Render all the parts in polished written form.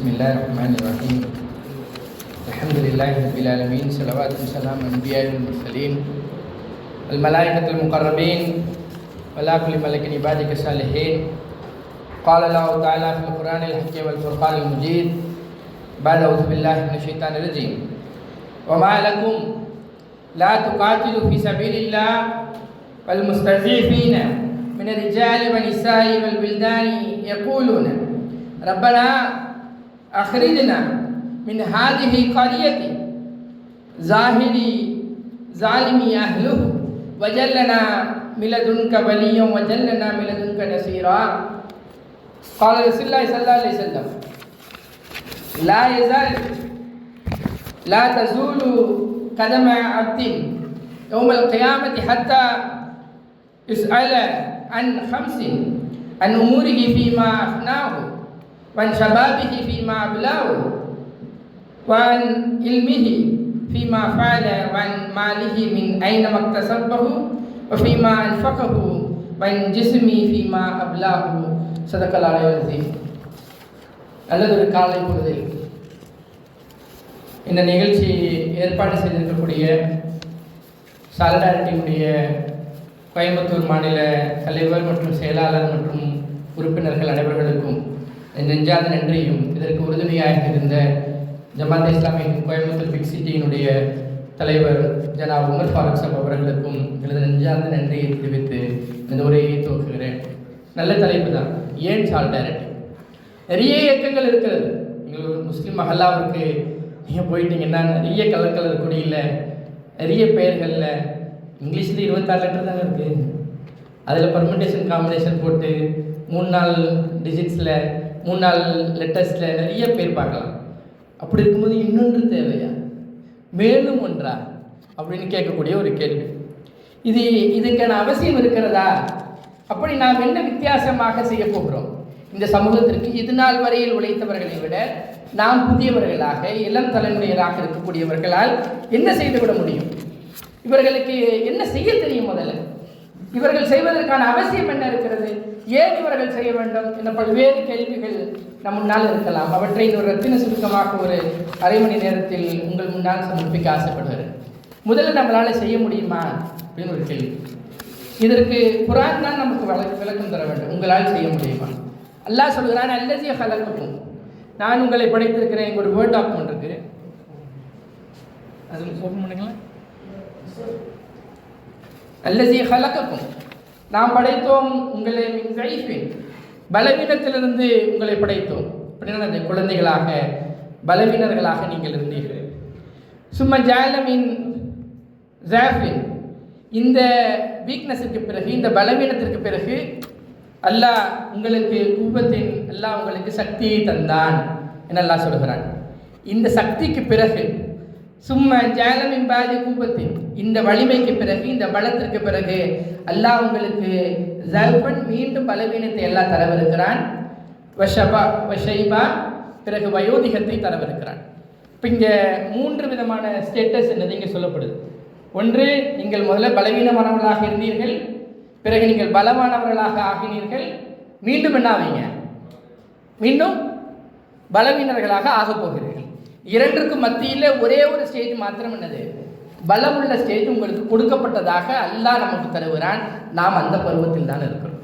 Bismillahirrahmanirrahim. Alhamdulillahi rabbil alamin. Salawatu wassalamu ala anbiya'il mursalin wal malaikatil muqarrabin wa la kulli malakin ibadika salihin. Qala Allahu ta'ala fil Qur'anil hakim wal furqanil majid. Ba'da a'udzu billahi minasy syaithanir rajim. Wa ma lakum la tuqatilu fi sabilillah wal mustadhifina min ar-rijali wan nisa'i wal wildani yaquluna Rabbana akhrijna min hadhihi qaryati zalimi ahluhu waj'alna min ladunka waliyyan waj'alna min ladunka nasira. Qala Rasulullah sallallahu alaihi wasallam la tazulu qadama 'abdin yawm al-qiyamati hatta yus'ala an khamsin an umurihi fima afnahu وعن شبابه فيما أبلاه وعن علمه فيما فعل وعن ماله من أين اكتسبه وفيما أنفقه وعن جسمه فيما أبلاه صدق الله العظيم. நல்லதொரு காலை பொழுதில் இந்த நிகழ்ச்சி ஏற்பாடு செய்திருக்கக்கூடிய சாலிடாரிட்டியுடைய கோயம்புத்தூர் மாநில தலைவர் மற்றும் செயலாளர் மற்றும் உறுப்பினர்கள் அனைவர்களுக்கும் நெஞ்சாத நன்றியும் இதற்கு உறுதுணையாக இருந்த ஜமாத் இஸ்லாமிய கோயம்புத்தூர் பிக் சிட்டியினுடைய தலைவர் ஜனாப் உமர் ஃபாரூக் சாப் அவர்களுக்கும் எனது நெஞ்சார்ந்த நன்றியை தெரிவித்து இந்த உரையை துவக்குகிறேன். நல்ல தலைப்பு தான். ஏன் சாலிடாரிட்டி? நிறைய இயக்கங்கள் இருக்கிறது. நீங்கள் ஒரு முஸ்லீம் மஹல்லாவிற்கு நீங்கள் போயிட்டீங்கன்னா நிறைய கலர் கொடியில் நிறைய பெயர்களில் இங்கிலீஷில் 26 லெட்டர் தானே இருக்குது. அதில் பர்மிட்டேஷன் காம்பினேஷன் போட்டு 3-4 டிஜிட்ஸில் 3-4 லெட்டர்ஸில் நிறைய பேர் பார்க்கலாம். அப்படி இருக்கும்போது இன்னொன்று தேவையா, மேலும் ஒன்றா அப்படின்னு கேட்கக்கூடிய ஒரு கேள்வி. இதுக்கான அவசியம் இருக்கிறதா? அப்படி நாம் என்ன வித்தியாசமாக செய்ய போகிறோம் இந்த சமூகத்திற்கு? இது நாள் வரையில் உழைத்தவர்களை விட நாம் புதியவர்களாக இளம் தலைமுறையராக இருக்கக்கூடியவர்களால் என்ன செய்துவிட முடியும்? இவர்களுக்கு என்ன செய்ய தெரியும்? முதல்ல இவர்கள் செய்வதற்கான அவசியம் என்ன இருக்கிறது? ஏன் இவர்கள் செய்ய வேண்டும் என்ற பல்வேறு கேள்விகள் நம் முன்னால் இருக்கலாம். அவற்றை ஒரு ரத்தின சுருக்கமாக ஒரு அரை மணி நேரத்தில் உங்கள் முன்னால் சமர்ப்பிக்க ஆசைப்படுகிறேன். முதல்ல நம்மளால் செய்ய முடியுமா அப்படின்னு ஒரு கேள்வி. இதற்கு குர்ஆன் தான் நமக்கு விளக்கம் தர வேண்டும். உங்களால் செய்ய முடியுமா? அல்லாஹ் சொல்கிறான், அல்லஸீ ஹலகக்கும், நான் உங்களை படைத்திருக்கிறேன். ஒரு வேர்ட் டாக்குமெண்ட் இருக்கு, அதில் ஓப்பன் பண்ணுங்களேன். அல்லஸீ ஹலகக்கும், நாம் படைத்தோம் உங்களை மின் ஸைஃபின், பலவீனத்திலிருந்து உங்களை படைத்தோம். அப்படின்னா அந்த குழந்தைகளாக பலவீனர்களாக நீங்கள் இருந்தீர்கள். சும்ம ஜஅல மின் ஸாஃபின், இந்த வீக்னஸுக்கு பிறகு, இந்த பலவீனத்திற்கு பிறகு அல்லாஹ் உங்களுக்கு குவத்தின், அல்லாஹ் உங்களுக்கு சக்தியை தந்தான் என அல்லாஹ் சொல்கிறான். இந்த சக்திக்கு பிறகு சும்மா ஜாலமின் பாதி கூபத்தின், இந்த வலிமைக்கு பிறகு, இந்த பலத்திற்கு பிறகு அல்லாஹ் உங்களுக்கு ஜல்பன், மீண்டும் பலவீனத்தை எல்லாம் தரவிருக்கிறான். வஷைபா, பிறகு வயோதிகத்தை தரவிருக்கிறான். இப்போ இங்கே 3 விதமான ஸ்டேட்டஸ் என்னது இங்கே சொல்லப்படுது. ஒன்று, நீங்கள் முதல்ல பலவீனமானவர்களாக இருந்தீர்கள், பிறகு நீங்கள் பலமானவர்களாக ஆகினீர்கள், மீண்டும் என்ன ஆவீங்க? மீண்டும் பலவீனர்களாக ஆகப் போகிறீர்கள். இரண்டுக்கும் மத்தியில் ஒரே ஒரு ஸ்டேஜ் மாத்திரம் என்னது? பலமுள்ள ஸ்டேஜ் உங்களுக்கு கொடுக்கப்பட்டதாக அல்லாஹ் நமக்கு தருகிறான். நாம் அந்த பருவத்தில் தான் இருக்கிறோம்.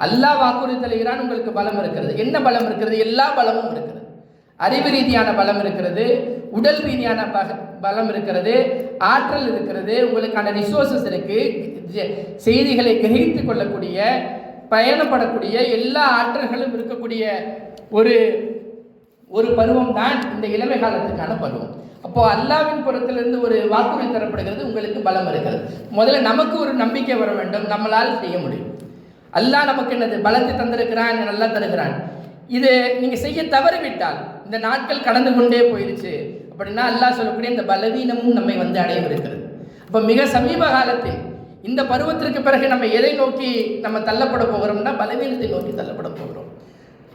அல்லாஹ் வாக்குறுதி தருகிறான், உங்களுக்கு பலம் இருக்கிறது. என்ன பலம் இருக்கிறது? எல்லா பலமும் இருக்கிறது. அறிவு ரீதியான பலம் இருக்கிறது, உடல் ரீதியான பலம் இருக்கிறது, ஆற்றல் இருக்கிறது, உங்களுக்கான ரிசோர்ஸஸ் இருக்கு, செய்திகளை கிரகித்து கொள்ளக்கூடிய, பயணப்படக்கூடிய எல்லா ஆற்றல்களும் இருக்கக்கூடிய ஒரு பருவம் தான் இந்த இளமை காலத்துக்கான பருவம். அப்போ அல்லாவின் புறத்திலிருந்து ஒரு வாக்குறுதி தரப்படுகிறது, உங்களுக்கு பலம் இருக்கிறது. முதல்ல நமக்கு ஒரு நம்பிக்கை வர வேண்டும், நம்மளால் செய்ய முடியும். அல்லாஹ் நமக்கு என்னது? பலத்தை தந்திருக்கிறான், நல்லா தருகிறான். இது நீங்கள் செய்ய தவறிவிட்டால், இந்த நாட்கள் கடந்து கொண்டே போயிடுச்சு அப்படின்னா அல்லாஹ் சொல்லக்கூடிய இந்த பலவீனமும் நம்மை அடையவிருக்கிறது. அப்போ மிக சமீப காலத்தில் இந்த பருவத்திற்கு பிறகு நம்ம எதை நோக்கி நம்ம தள்ளப்பட போகிறோம்னா பலவீனத்தை நோக்கி தள்ளப்பட போகிறோம்.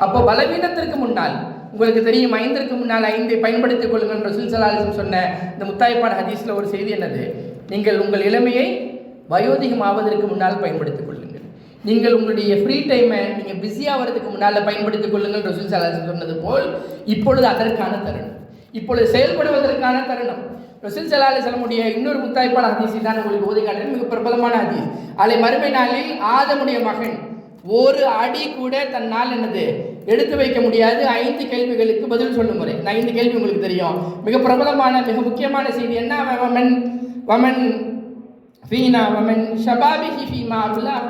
அப்போ பலவீனத்திற்கு முன்னால் உங்களுக்கு தெரியும், 5ற்கு முன்னால் 5 பயன்படுத்திக் கொள்ளுங்கள் ரசூல் ஸல்லல்லாஹு அலைஹி வஸல்லம் சொன்ன இந்த முத்தாய்ப்பான ஹதீஸில் ஒரு செய்தி என்னது? நீங்கள் உங்கள் இளமையை வயோதிகம் ஆவதற்கு முன்னால் பயன்படுத்திக் கொள்ளுங்கள். நீங்கள் உங்களுடைய ஃப்ரீ டைமை நீங்கள் பிஸியாக வரதுக்கு முன்னால் பயன்படுத்திக் கொள்ளுங்கள் ரசூல் ஸல்லல்லாஹு அலைஹி வஸல்லம் சொன்னது போல் இப்பொழுது அதற்கான தருணம், இப்பொழுது செயல்படுவதற்கான தருணம். ரசூல் ஸல்லல்லாஹு அலைஹி வஸல்லமுடைய இன்னொரு முத்தாய்ப்பான ஹதீஸை தான் உங்களுக்கு ஓதி காட்டுறேன். மிக பிரபலமான ஹதீஸ். நாளை மறுமை நாளில் ஆதமுடைய மகன் ஒரு அடி கூட தன்னால் என்னது எடுத்து வைக்க முடியாது. 5 கேள்விகளுக்கு பதில் சொல்லும் முறை. நான் 5 கேள்வி உங்களுக்கு தெரியும். மிக பிரபலமான மிக முக்கியமான செய்தி என்ன? வமன் ஃபீனா வமன் ஷபாபிஹி ஃபீமா அல்லாஹ்,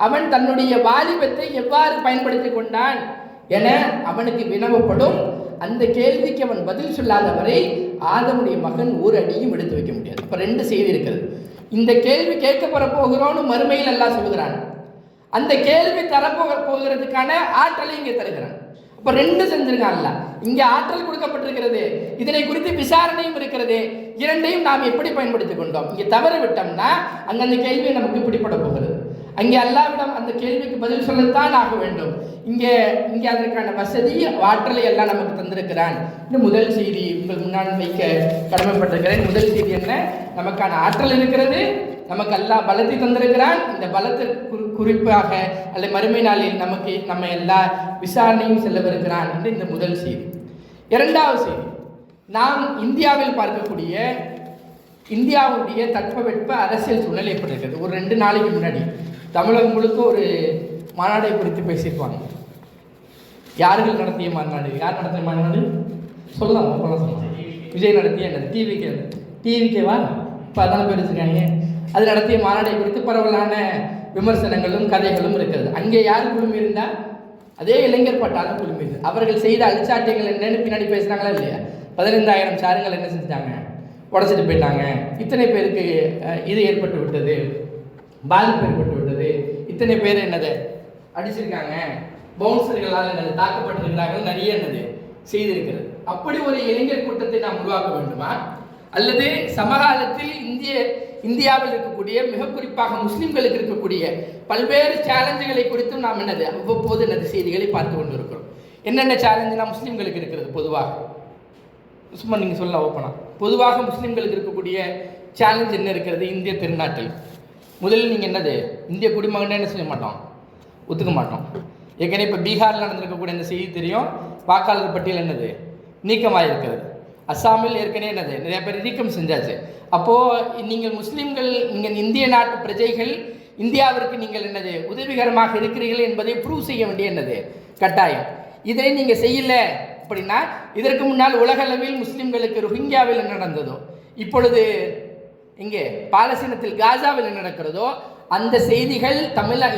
அவன் தன்னுடைய வாலிபத்தை எவ்வாறு பயன்படுத்தி கொண்டான் என அவனுக்கு வினவப்படும். அந்த கேள்விக்கு அவன் பதில் சொல்லாதவரை ஆதமுடைய மகன் ஒரு அடியும் எடுத்து வைக்க முடியாது. அப்போ 2 செய்தி இருக்கிறது. இந்த கேள்வி கேட்கப்பட போகிறோன்னு மறுமையில் அல்லாஹ் சொல்கிறான். அந்த கேள்வி போகிறதுக்கான ஆற்றலை இங்கே தருகிறான். அப்போ 2 செஞ்சிருக்கான்ல. இங்கே ஆற்றல் கொடுக்கப்பட்டிருக்கிறது, இதனை குறித்து விசாரணையும் இருக்கிறது. 2ஐயும் நாம் எப்படி பயன்படுத்திக் கொண்டோம்? இங்கே தவற விட்டோம்னா அங்கே அந்த கேள்வி நமக்கு பிடிப்பட போகிறது. அங்கே அல்லாஹ்விடம் அந்த கேள்விக்கு பதில் சொல்லத்தான் ஆக வேண்டும். இங்கே அதற்கான வசதி ஆற்றலை எல்லாம் நமக்கு தந்திருக்கிறான். இந்த முதல் செய்தி உங்கள் முன்னால் வைக்க கடமைப்பட்டிருக்கிறேன். முதல் செய்தி என்ன? நமக்கான ஆற்றல் இருக்கிறது, நமக்கு அல்லாஹ் பலத்தை தந்திருக்கிறான். இந்த பலத்தை குறிப்பாக அல்ல மறுமை நாளில் நம்ம எல்லா விசாரணையும் செல்லவிருக்கிறான் என்று இந்த முதல் செய்தி. 2வது செய்தி, நாம் இந்தியாவில் பார்க்கக்கூடிய இந்தியாவுடைய தட்பவெட்ப அரசியல் சூழ்நிலை எப்படி இருக்கிறது? ஒரு 2 நாளைக்கு முன்னாடி தமிழகம் முழுக்க ஒரு மாநாடை குறித்து பேசியிருப்பாங்க. யார்கள் நடத்திய மாநாடு? யார் நடத்திய மாநாடு சொல்லலாம், சொல்லலாம். விஜய் நடத்திய என்னது? டிவிக்கேவா? இப்போ அதான பேர் வச்சுருக்காங்க. அது நடத்திய மாநாடை குறித்து பரவலான விமர்சனங்களும் கதைகளும் இருக்கிறது. அங்கே யார் குழுமி இருந்தால் அதே இளைஞர் பட்டாலும் குழுமி இருந்து அவர்கள் செய்த அழிச்சாட்டியங்கள் என்னன்னு பின்னாடி பேசுகிறாங்களா இல்லையா? 15,000 சாருங்கள் என்ன செஞ்சுட்டாங்க? உடச்சிட்டு போயிட்டாங்க. இத்தனை பேருக்கு இது ஏற்பட்டு விட்டது, பாதிப்பு ஏற்பட்டு விட்டது, இத்தனை பேர் என்னது அடிச்சிருக்காங்க, பவுன்சர்களால் என்னது தாக்கப்பட்டிருக்கிறார்கள், நிறைய என்னது செய்திருக்கிறது. அப்படி ஒரு இளைஞர் கூட்டத்தை நாம் உருவாக்க வேண்டுமா? அல்லது சமகாலத்தில் இந்தியாவில் இருக்கக்கூடிய மிக குறிப்பாக முஸ்லிம்களுக்கு இருக்கக்கூடிய பல்வேறு சேலஞ்சுகளை குறித்தும் நாம் என்னது அவ்வப்போது என்னது செய்திகளை பார்த்து கொண்டு இருக்கிறோம். என்னென்ன சேலஞ்சு நாம் முஸ்லிம்களுக்கு இருக்கிறது? பொதுவாக சும்மா நீங்கள் சொல்லலாம் ஓப்பனா, பொதுவாக முஸ்லிம்களுக்கு இருக்கக்கூடிய சேலஞ்ச் என்ன இருக்கிறது இந்திய திருநாட்டில்? முதலில் நீங்கள் என்னது இந்திய குடிமகன் என்ன செய்ய மாட்டோம், ஒத்துக்க மாட்டோம். ஏற்கனவே இப்போ பீகாரில் நடந்திருக்கக்கூடிய இந்த செய்தி தெரியும். வாக்காளர் பட்டியல் என்னது நீக்கமாக இருக்கிறது. அஸ்ஸாமில் ஏற்கனவே என்னது நிறைய பேர் நீக்கம் செஞ்சாச்சு. அப்போது நீங்கள் முஸ்லீம்கள், நீங்கள் இந்திய நாட்டு பிரஜைகள் இந்தியாவிற்கு நீங்கள் என்னது உதவிகரமாக இருக்கிறீர்கள் என்பதை ப்ரூவ் செய்ய வேண்டிய என்னது கட்டாயம். இதை நீங்கள் செய்யலை அப்படின்னா, இதற்கு முன்னால் உலகளவில் முஸ்லீம்களுக்கு ரோஹிங்கியாவில் என்ன நடந்ததோ, இப்பொழுது இங்கே பாலஸ்தீனத்தில் காசாவில் என்ன நடக்கிறதோ, அந்த செய்திகள்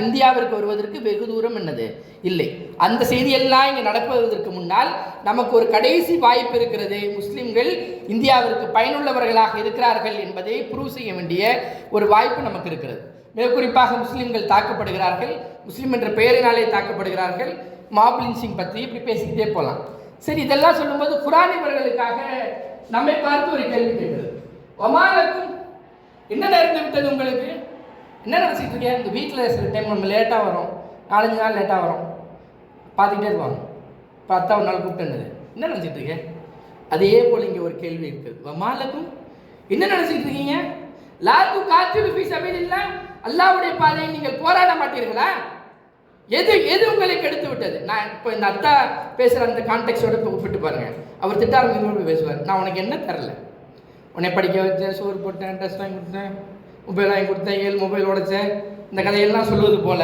இந்தியாவிற்கு வருவதற்கு வெகு தூரம் என்னது இல்லை. அந்த செய்தியெல்லாம் இங்கே நடப்பதற்கு முன்னால் நமக்கு ஒரு கடைசி வாய்ப்பு இருக்கிறது. முஸ்லிம்கள் இந்தியாவிற்கு பயனுள்ளவர்களாக இருக்கிறார்கள் என்பதை ப்ரூவ் செய்ய வேண்டிய ஒரு வாய்ப்பு நமக்கு இருக்கிறது. மிக குறிப்பாக முஸ்லிம்கள் தாக்கப்படுகிறார்கள், முஸ்லீம் என்ற பெயரினாலே தாக்கப்படுகிறார்கள். மாப் லிஞ்சிங் பற்றி இப்படி பேசிக்கிட்டே போகலாம். சரி, இதெல்லாம் சொல்லும்போது குர்ஆன் இவர்களுக்காக நம்மை பார்த்து ஒரு கேள்வி கேட்கிறது. ஒமாலக்கும் என்ன நேர்ந்து விட்டது? உங்களுக்கு என்ன நினச்சிட்டு இருக்கேன்? இந்த வீட்டில் சில டைம் நம்ம லேட்டாக வரும், 4-5 நாள் லேட்டாக வரும், பார்த்துக்கிட்டே இருப்பாங்க. 10வது நாள் கூப்பிட்டு என்ன நினச்சிட்டு இருக்கேன்? அதே போல் இங்கே ஒரு கேள்வி இருக்குது. ஒமாலக்கும் என்ன நினச்சிட்டு இருக்கீங்க? லாத்து காத்திரு ஃபீ சபீலில்லாஹ், அல்லாஹ்வுடைய பாதையில் நீங்கள் போராட மாட்டீர்களா? எது உங்களுக்கு எடுத்து விட்டது? நான் இப்போ இந்த அத்தா பேசுகிற அந்த கான்டெக்டோட ஒப்பிட்டு பாருங்க. அவர் திட்டாரங்க பேசுவார். நான் உனக்கு என்ன தரல, உன்னை படிக்க வச்சேன், சோறு போட்டேன், ட்ரெஸ் வாங்கி கொடுத்தேன், மொபைல் வாங்கி கொடுத்தேன், 7 மொபைல் உடைச்சேன், இந்த கதையெல்லாம் சொல்வது போல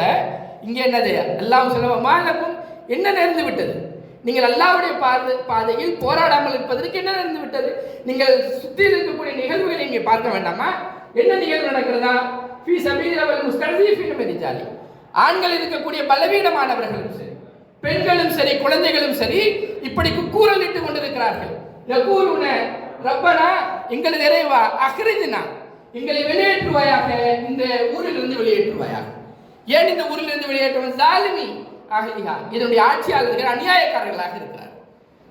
இங்கே என்னது அல்லாஹ் சொல்லவும் என்ன நேர்ந்து விட்டது? நீங்கள் அல்லாஹ்வுடைய பாதையில் போராடாமல் இருப்பதற்கு என்ன நடந்து விட்டது? நீங்கள் சுற்றி இருக்கக்கூடிய நிகழ்வுகளை இங்கே பார்க்க வேண்டாமா? என்ன நிகழ்வு நடக்கிறதா? ஃபீ சபீலில் முஸ்தஃபீஃபின் ரிஜாலி, ஆண்கள் இருக்கக்கூடிய பலவீனமானவர்களும் சரி, பெண்களும் சரி, குழந்தைகளும் சரி, இப்படி கூக்குரல் இட்டு கொண்டிருக்கிறார்கள். யகூலுன ரப்பனா, எங்களது இறைவா, அக்ரிஜ்னா, எங்களை வெளியேற்றுவாயாக, இந்த ஊரிலிருந்து வெளியேற்றுவாயாக. ஏன் இந்த ஊரிலிருந்து வெளியேற்றுவது? ஜாலிமி அஹ்லிஹா, இதனுடைய ஆட்சியாளர்கள் அநியாயக்காரர்களாக இருக்கிறார்கள்,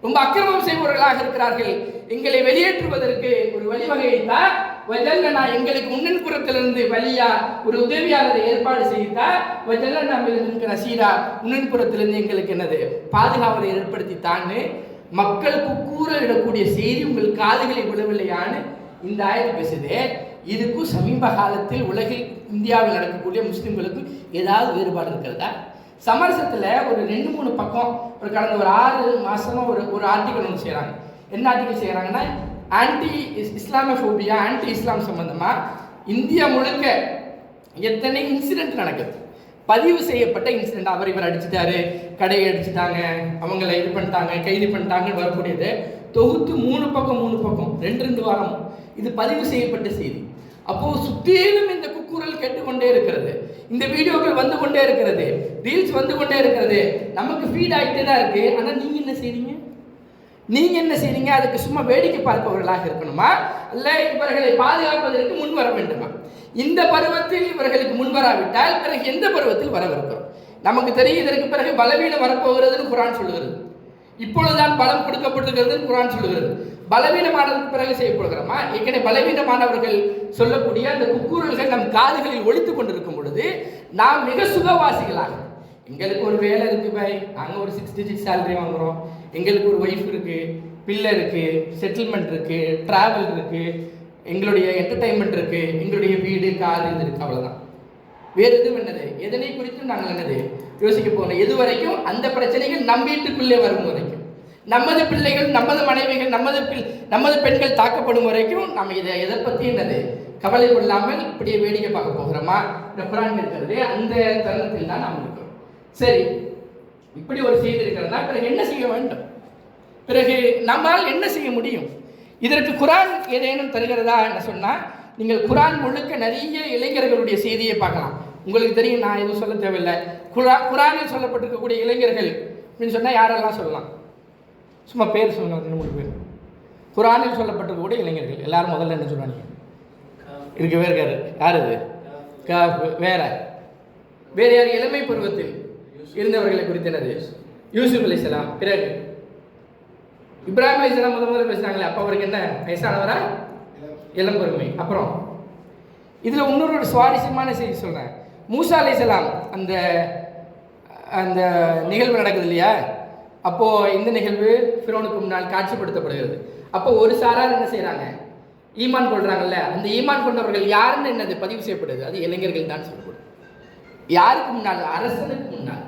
ரொம்ப அக்கிரமம் செய்பவர்களாக இருக்கிறார்கள். எங்களை வெளியேற்றுவதற்கு ஒரு வழிவகைத்தா, வஜல்லனா, எங்களுக்கு முன்னன்புறத்திலிருந்து வழியா ஒரு உதவியாளரை ஏற்பாடு செய்தா, வஜல்லனா மின்க நசீரா, முன்னன்புறத்திலிருந்து எங்களுக்கு என்னது பாதுகாவலை ஏற்படுத்தித்தான்னு மக்களுக்கு கூறலிடக்கூடிய செய்தி உங்கள் காதுகளை விழவில்லையான்னு இந்த ஆயத்து பேசுது. இதுக்கும் சமீப காலத்தில் உலகில் இந்தியாவில் நடக்கக்கூடிய முஸ்லீம்களுக்கும் ஏதாவது வேறுபாடு இருக்கிறதா? சமரசத்தில் ஒரு 2-3 பக்கம் ஒரு கடந்த ஒரு 6 மாதமாக ஒரு ஆர்டிக்கல் ஒன்று செய்கிறாங்க. என்ன ஆர்டிக்கல் செய்கிறாங்கன்னா, ஆன்டி இஸ்லாமோஃபோபியா, ஆன்டி இஸ்லாம் சம்பந்தமாக இந்தியா முழுக்க எத்தனை இன்சிடென்ட் நடக்குது, பதிவு செய்யப்பட்ட இன்சிடென்ட். இவர் அடிச்சுட்டாரு, கடையை அடிச்சுட்டாங்க, அவங்கள இது பண்ணிட்டாங்க, கைது பண்ணிட்டாங்கன்னு வரக்கூடியது தொகுத்து 3 பக்கம் 2 வாரம் இது பதிவு செய்யப்பட்ட செய்தி. அப்போது சுற்றிலும் இந்த குக்குரல் கேட்டுக்கொண்டே இருக்கிறது, இந்த வீடியோக்கள் வந்து கொண்டே இருக்கிறது, ரீல்ஸ் வந்து கொண்டே இருக்கிறது, நமக்கு ஃபீட் ஆகிட்டே தான் இருக்குது. ஆனால் நீங்கள் என்ன செய்றீங்க? அதுக்கு சும்மா வேடிக்கை பார்ப்பவர்களாக இருக்கணுமா, அல்ல இவர்களை பாதுகாப்பதற்கு முன் வர வேண்டுமா? இந்த பருவத்தில் இவர்களுக்கு முன்வராவிட்டால் பிறகு எந்த பருவத்தில் வரவிருக்கிறோம்? நமக்கு தெரியும், இதற்கு பிறகு பலவீனம் வரப்போகிறதுன்னு குரான் சொல்லுகிறது. இப்பொழுதுதான் பலம் கொடுக்கப்பட்டிருக்கிறதுன்னு குரான் சொல்லுகிறது. பலவீனமானதுக்கு பிறகு செய்யப்படுகிறோமா? ஏற்கனவே பலவீனமானவர்கள் சொல்லக்கூடிய அந்த குக்கூரல்கள் நம் காதுகளில் ஒழித்து கொண்டிருக்கும் பொழுது நாம் மிக சுகவாசிகளாக, எங்களுக்கு ஒரு வேலை இருக்கு பை, நாங்கள் ஒரு 6 digit சேலரி வாங்குகிறோம், எங்களுக்கு ஒரு ஒய்ஃப் இருக்கு, பிள்ளை இருக்கு, செட்டில்மெண்ட் இருக்கு, டிராவல் இருக்கு, எங்களுடைய என்டர்டைன்மெண்ட் இருக்கு, எங்களுடைய வீடு கார் இது இருக்கு, அவ்வளோதான். வேறு எதுவும் என்னது, எதனை குறித்தும் நாங்கள் என்னது யோசிக்க போகணும். எது வரைக்கும் அந்த பிரச்சனைகள் நம் வீட்டுக்குள்ளே வரும் வரைக்கும், நமது பிள்ளைகள், நமது மனைவிகள், நமது பெண்கள் தாக்கப்படும் வரைக்கும் நம்ம எதை பற்றி என்னது கவலை கொள்ளாமல் இப்படியே வேடிக்கை பார்க்க போகிறோமா? இந்த குரான் இருக்கிறது அந்த தருணத்தில் தான் நாம் இருக்கிறோம். சரி, இப்படி ஒரு செய்தி இருக்கிறதா, பிறகு என்ன செய்ய வேண்டும்? பிறகு நம்மால் என்ன செய்ய முடியும்? இதற்கு குரான் ஏதேனும் தருகிறதா என்ன சொன்னால், நீங்கள் குரான் முழுக்க நிறைய இளைஞர்களுடைய செய்தியை பார்க்கலாம். உங்களுக்கு தெரியும், நான் எதுவும் சொல்ல தேவையில்லை. குரானில் சொல்லப்பட்டிருக்கக்கூடிய இளைஞர்கள் அப்படின்னு சொன்னால் யாரெல்லாம் சொல்லலாம்? சும்மா பேர் சொல்லுங்க, 2-3 பேர். குரானில் சொல்லப்பட்டிருக்கக்கூடிய இளைஞர்கள் எல்லாரும் முதல்ல என்ன சொல்லுவாங்க? இருக்கவே இருக்காரு. யார் அது? வேற யார்? இளமை பருவத்தில் இருந்தவர்களை குறித்தனது யூசுப் அலைஹிஸ்ஸலாம். பிறகு இப்ராஹிம் அலைஹிஸ்ஸலாம் முதல்ல பேசுகிறாங்களே, அப்போ அவருக்கு என்ன வயசானவரா? இளம் பொறுமை. அப்புறம் இதில் இன்னொரு சுவாரஸ்யமான செய்தி சொல்கிறேன். மூசா அலைஹிஸ்ஸலாம் அந்த நிகழ்வு நடக்குது இல்லையா? அப்போது இந்த நிகழ்வு ஃபிரௌனுக்கு முன்னால் காட்சிப்படுத்தப்படுகிறது. அப்போ ஒரு சாரார் என்ன செய்கிறாங்க? ஈமான் கொள்கிறாங்கல்ல, அந்த ஈமான் கொண்டவர்கள் யாருன்னு என்னது பதிவு செய்யப்படுது? அது இளைஞர்கள் தான் சொல்லப்படும். யாருக்கு முன்னால்? அரசனுக்கு முன்னால்,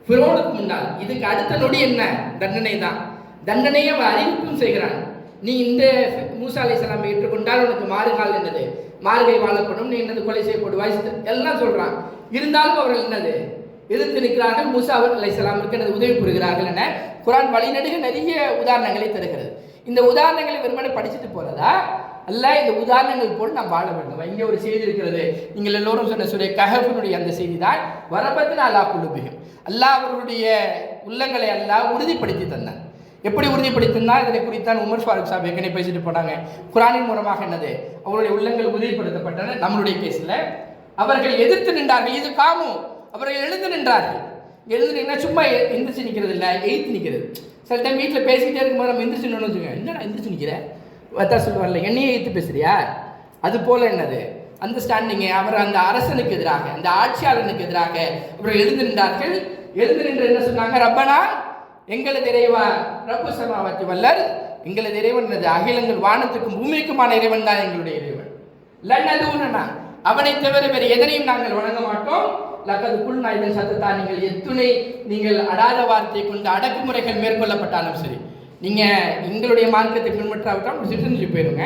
ஃபிரௌனுக்கு முன்னால். இதுக்கு அடுத்த நொடி என்ன? தண்டனை தான். தண்டனையை அவன் அறிவிப்பும் செய்கிறான். நீ இந்த மூசா அலைஹிஸ்ஸலாம் ஏற்றுக்கொண்டால் உனக்கு மாறுகால் என்னது, மார்கை வாழப்படும், நீ என்னது கொலை செய்யப்படுவாய் எல்லாம் சொல்கிறான். இருந்தாலும் அவர்கள் என்னது எதிர்த்து நிற்கிறார்கள். மூசா அலைஹிஸ்ஸலாமிற்கு என்னது உதவி புரிகிறார்கள் என குரான் வழிநடுக நிறைய உதாரணங்களை தருகிறது. இந்த உதாரணங்களை வெறுமனே படிச்சுட்டு போகிறதா அல்ல, இந்த உதாரணங்கள் போல் நாம் வாழ வேண்டும். இங்கே ஒரு செய்தி இருக்கிறது, நீங்கள் எல்லோரும் சொன்ன சூரா கஹஃபினுடைய அந்த செய்தி தான். வரபத்னா அலா குலூபிஹிம், அல்லாஹ் அவர்களுடைய உள்ளங்களை அல்லாஹ் உறுதிப்படுத்தி தந்தான். எப்படி உறுதிப்படுத்தினா, இதனை குறித்தான் உமர் ஃபாரூக் சாஹிப் ஏற்கனவே பேசிட்டு போனாங்க. குரானின் மூலமாக என்னது அவருடைய உள்ளங்கள் உறுதிப்படுத்தப்பட்டன. நம்மளுடைய கேஸில் அவர்கள் எதிர்த்து நின்றார்கள். இது காமும், அவர்கள் எழுந்து நின்றார்கள். எழுந்து நின்னா சும்மா எந்திரிச்சு நிற்கிறது இல்லை, எய்த்து நிற்கிறது. சில டைம் வீட்டில் பேசிக்கிட்டே இருக்கும்போது நம்ம எந்திரிச்சு நின்று வச்சுக்கோங்க, என்னடா எந்திரிச்சு நிற்கிற வத்தா சொல்லுவார்ல, என்னையே எய்த்து பேசுறியா? அது போல் என்னது அண்டர்ஸ்டாண்டிங்கு. அவர் அந்த அரசனுக்கு எதிராக, அந்த ஆட்சியாளனுக்கு எதிராக அவர்கள் எழுந்து நின்றார்கள். எழுந்து நின்று என்ன சொன்னாங்க? ரப்பனா, எங்களது இறைவா, ரப்பு சமாவாத்தி வல்லர், எங்களது இறைவன் என்னது அகிலங்கள் வானத்துக்கும் பூமிக்குமான இறைவன் தான் எங்களுடைய இறைவன். லன்னதுனா, அவனை தவிர வேறு எதனையும் நாங்கள் வணங்க மாட்டோம். லக்கது குல்னா, இதன் சத்தத்தா, நீங்கள் அடாத வார்த்தையை கொண்டு அடக்குமுறைகள் மேற்கொள்ளப்பட்டாலும் சரி, நீங்கள் எங்களுடைய மார்க்கத்தை பின்பற்றாவிட்டால் ஒரு சிட்டிசன்ஷிப் போயிடுங்க,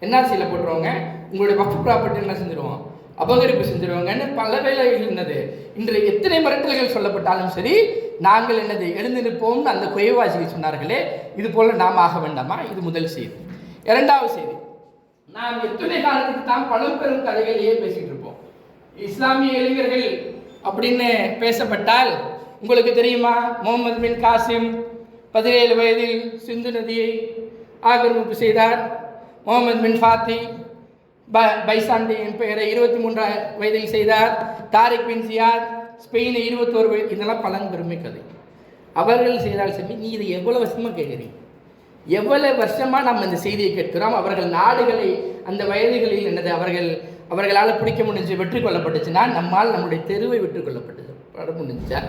என்ஆர்சியில் போட்டுருவாங்க, உங்களுடைய வக்ஃப் ப்ராப்பர்ட்டி என்ன செஞ்சிருவோம், அபகரிப்பு செஞ்சிருவாங்கன்னு பல வேலைகள் என்னது இன்று எத்தனை மிரட்டல்கள் சொல்லப்பட்டாலும் சரி, நாங்கள் என்னது எழுந்து நிற்போம்னு அந்த குயவாசிகள் சொன்னார்களே, இது போல் நாம் ஆக வேண்டாமா? இது முதல் செய்தி. இரண்டாவது செய்தி, நாம் எத்தனை காலத்துக்கு தான் பழம்பெரும் கதைகளையே பேசிக்கிட்டு இருப்போம். இஸ்லாமிய இளைஞர்கள் அப்படின்னு பேசப்பட்டால் உங்களுக்கு தெரியுமா? முகமது பின் காசிம் 17 வயதில் சிந்து நதியை ஆக்கிரமிப்பு செய்தார். முகமது பின் ஃபாத்தி பைசாண்டி பெயரை 23 வயதில் செய்தார். தாரிக் பின் ஜியாத் ஸ்பெயினை 21 வயது. இதெல்லாம் பழம்பெருமை கதை. அவர்கள் செய்தால் சரி, நீ இதை எவ்வளோ வருஷமாக கேட்குறீங்க? எவ்வளவு வருஷமாக நம்ம இந்த செய்தியை கேட்கிறோம். அவர்கள் நாடுகளை அந்த வயதுகளில் என்னது அவர்களால் பிடிக்க முடிஞ்சு வெற்றி கொள்ளப்பட்டுச்சுன்னா, நம்மால் நம்முடைய தெருவை வெற்றி கொள்ளப்பட்டது முடிஞ்சா,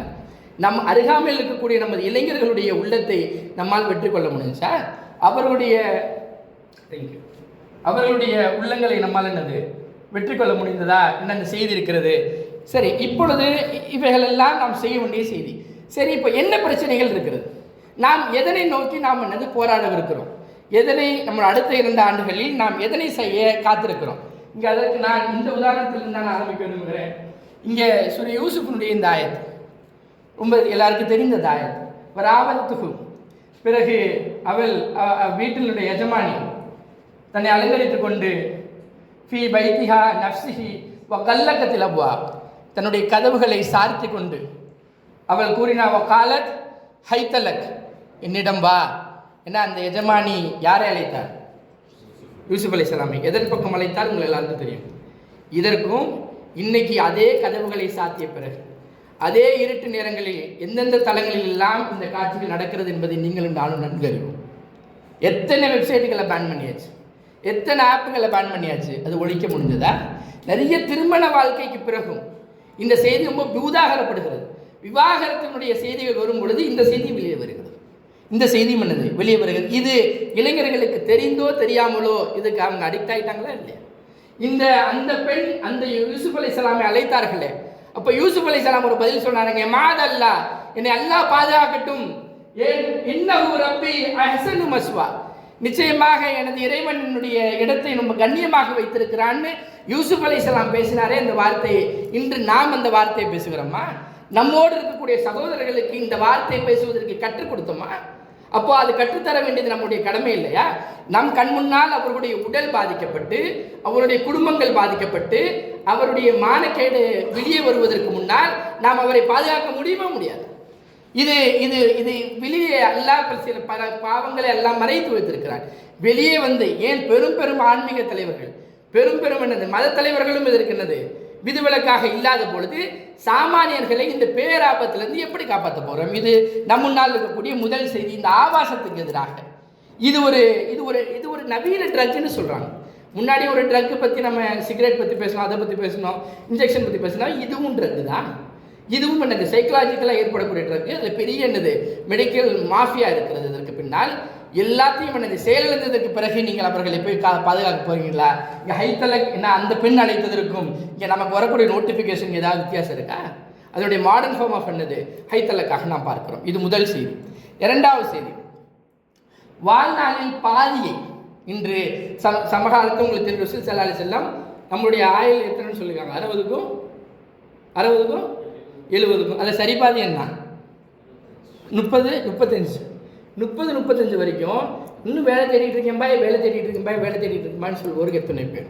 நம் அருகாமையில் இருக்கக்கூடிய நமது இளைஞர்களுடைய உள்ளத்தை நம்மால் வெற்றி கொள்ள முடிஞ்சா, அவர்களுடைய உள்ளங்களை நம்மால் என்னது வெற்றி கொள்ள முடிந்ததா என்ன அந்த செய்தி இருக்கிறது. சரி, இப்பொழுது இவைகளெல்லாம் நாம் செய்ய வேண்டிய செய்தி. சரி, இப்போ என்ன பிரச்சனைகள் இருக்கிறது? நாம் எதனை நோக்கி நாம் என்னது போராடவிருக்கிறோம்? எதனை நம்ம அடுத்த 2 ஆண்டுகளில் நாம் எதனை செய்ய காத்திருக்கிறோம்? இங்கே அதற்கு நான் இந்த உதாரணத்திலிருந்து நான் ஆரம்பிக்க விரும்புகிறேன். இங்கே சூரிய யூசுஃபினுடைய இந்த ஆயத் ரொம்ப எல்லாருக்கும் தெரிந்த ஆயத். வராவத்துகு, பிறகு அவள் வீட்டினுடைய எஜமானி தன்னை அலங்கரித்து கொண்டு ஃபி பைத்திஹா நஃப்ஸிஹி வகல்லகத்தில் அப்வா, தன்னுடைய கதவுகளை சார்த்தி கொண்டு அவள் கூறினா வகாலத் ஹைத்தலக், என்னிடம் வா. ஏன்னா அந்த எஜமானி யாரை அழைத்தார்? யூசுப் அலைஹிஸ்ஸலாமை. எதன் பக்கம் அழைத்தால் உங்களுக்கு எல்லாருக்கும் தெரியும். இதற்கும் இன்னைக்கு அதே கதவுகளை சாத்திய பிறகு அதே இருட்டு நேரங்களில் எந்தெந்த தளங்களில் எல்லாம் இந்த காட்சிகள் நடக்கிறது என்பதை நீங்களும் நானும் நன்கு அறிவோம். எத்தனை வெப்சைட்டுகளை பேன் பண்ணியாச்சு, எத்தனை ஆப்புகளை பேன் பண்ணியாச்சு. அது ஒழிக்க முடிஞ்சதா? நிறைய திருமண வாழ்க்கைக்கு பிறகும் இந்த செய்தி ரொம்ப பூதாகரப்படுகிறது. விவாகரத்தினுடைய செய்திகள் வரும் பொழுது இந்த செய்தி வெளியே வருகிறது. இந்த செய்தி என்னது வெளியே வருகிறது. இது இளைஞர்களுக்கு தெரிந்தோ தெரியாமலோ இதுக்கு அவங்க அடிக்ட் ஆகிட்டாங்களா இல்லையா? அந்த பெண் அந்த யூசுப் அலைஹிஸ்ஸலாமை அழைத்தார்களே, அப்போ யூசுப் அலைஹிஸ்ஸலாம் ஒரு பதில் சொன்னாருங்க, மாதல்லா, என்னை அல்லாஹ் பாதுகாக்கட்டும், ஏன் இன்னஹு ரப்பி அஹ்ஸனு மஸ்வா, நிச்சயமாக எனது இறைவனுடைய இடத்தை நம்ம கண்ணியமாக வைத்திருக்கிறான்னு யூசுப் அலைஹிஸ்ஸலாம் பேசினாரே. இந்த வார்த்தையை இன்று நாம் அந்த வார்த்தையை பேசுகிறோமா? நம்மோடு இருக்கக்கூடிய சகோதரர்களுக்கு இந்த வார்த்தை பேசுவதற்கு கற்றுக் கொடுத்தோமா? அப்போ அது கற்றுத்தர வேண்டியது நம்முடைய கடமை இல்லையா? நம் கண் முன்னால் அவருடைய உடல் பாதிக்கப்பட்டு, அவருடைய குடும்பங்கள் பாதிக்கப்பட்டு, அவருடைய மானக்கேடு வெளியே வருவதற்கு முன்னால் நாம் அவரை பாதுகாக்க முடியுமா? முடியாது. இது இது இது வெளியே அல்லாஹ் சில பல பாவங்களை எல்லாம் மறைத்து வைத்திருக்கிறார். வெளியே வந்து ஏன் பெரும் பெரும் ஆன்மீக தலைவர்கள், பெரும் பெரும் என்னது மத தலைவர்களும் இதற்கின்றது விதிவிலக்காக இல்லாத பொழுது சாமானியர்களை இந்த பேராபத்திலிருந்து எப்படி காப்பாற்ற போகிறோம்? இது நம் முன்னால் இருக்கக்கூடிய முதல் செய்தி. இந்த ஆபாசத்துக்கு எதிராக இது ஒரு நவீன ட்ரக்னு சொல்கிறாங்க. முன்னாடி ஒரு ட்ரக் பற்றி நம்ம சிகரெட் பற்றி பேசணும், அதை பற்றி பேசணும், இன்ஜெக்ஷன் பற்றி பேசணும். இதுவும் ட்ரக்கு தான். இதுவும் என்னது சைக்கலாஜிக்கலாக ஏற்படக்கூடிய ட்ரக்கு. அதில் பெரிய என்னது மெடிக்கல் மாஃபியா இருக்கிறது. இதற்கு பின்னால் எல்லாத்தையும் என்னது செயலிழந்ததற்கு பிறகு நீங்கள் அவர்களை போய் பாதுகாக்க போகிறீங்களா? இங்கே ஹைத்தலக் என்ன அந்த பெண் அழைத்ததற்கும் இங்கே நமக்கு வரக்கூடிய நோட்டிஃபிகேஷன் ஏதாவது வித்தியாசம் இருக்கா? அதனுடைய மாடர்ன் ஃபார்ம் ஆஃப் என்னது ஹைத்தலக்காக நாம் பார்க்கிறோம். இது முதல் செய்தி. இரண்டாவது செய்தி, வாழ்நாளில் பாதியை இன்று சமகாலத்தில் உங்களுக்கு தெரியும். ரசூல் ஸல்லல்லாஹு அலைஹி வஸல்லம் நம்மளுடைய ஆயுள் எத்தனைன்னு சொல்லியிருக்காங்க? 60க்கும் 70க்கும். அதில் சரிபாதி என்ன? 30-35 வரைக்கும் இன்னும் வேலை தேடிட்டு இருக்கேன் வேலை தேடிட்டு இருக்கேன் சொல்லுவோருக்கு எத்தனை பேர்?